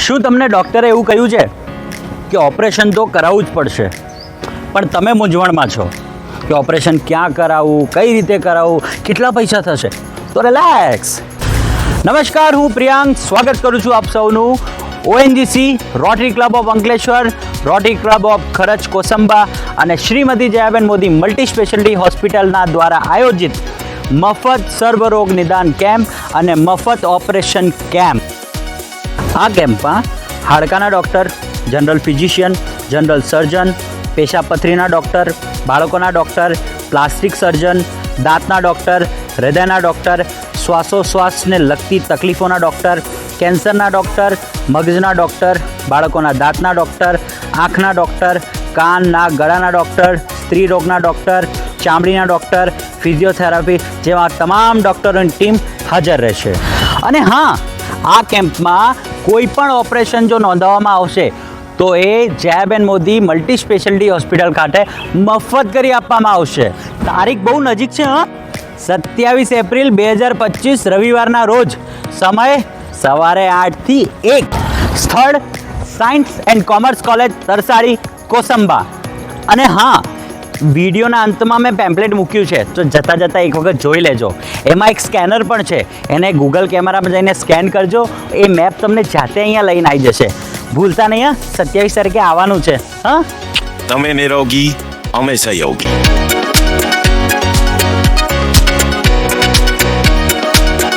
શું તમને ડૉક્ટરે એવું કહ્યું છે કે ઓપરેશન તો કરાવવું જ પડશે, પણ તમે મૂંઝવણમાં છો કે ઓપરેશન ક્યાં કરાવવું, કઈ રીતે કરાવવું, કેટલા પૈસા થશે? તો રિલેક્સ. નમસ્કાર, હું પ્રિયાંક સ્વાગત કરું છું આપ સૌનું ONGC, Rotary Club of Ankleshwar, Rotary Club of Kharach Kosamba અને શ્રીમતી જયાબેન મોદી મલ્ટી સ્પેશિયાલિટી હોસ્પિટલના દ્વારા આયોજિત મફત સર્વરોગ નિદાન કેમ્પ અને મફત ઓપરેશન કેમ્પ. આ કેમ્પમાં હાડકાના doctor, general physician, general surgeon, પેશાબ-પથરીના ડૉક્ટર, બાળકોના ડૉક્ટર, પ્લાસ્ટિક સર્જન, દાંતના ડૉક્ટર, હૃદયના ડૉક્ટર, શ્વાસોશ્વાસને લગતી તકલીફોના ડૉક્ટર, કેન્સરના ડૉક્ટર, મગજના ડૉક્ટર, બાળકોના દાંતના ડૉક્ટર, આંખના ડૉક્ટર, કાન, નાક, ગળાના ડૉક્ટર, સ્ત્રી રોગના ડૉક્ટર, ચામડીના ડૉક્ટર, ફિઝિયોથેરાપી જેવા તમામ ડૉક્ટરોની ટીમ હાજર રહેશે. અને હા, આ કેમ્પમાં કોઈ પણ ઓપરેશન જો નોંધાવવામાં આવશે તો એ Jayaben Modi multi speciality hospital ખાતે મફત કરી આપવામાં આવશે. તારીખ બહુ નજીક છે. 27 એપ્રિલ 2025 રવિવારના રોજ. સમય સવારે 8 થી 1. સ્થળ science and commerce college, Tarsadi, Kosamba. અને હા, વિડીયોના અંતમાં મેં પેમ્પલેટ મૂક્યું છે, તો જતાં જતાં એક વખત જોઈ લેજો. એમાં એક સ્કેનર પણ છે, એને ગૂગલ કેમેરામાં જઈને સ્કેન કરજો. એ મેપ તમને જાતે અહીંયા લઈને આવી જશે. ભૂલતા નહીં. 27 તારીખે આવવાનું છે. હા, તમે નિરોગી, અમે સહયોગી.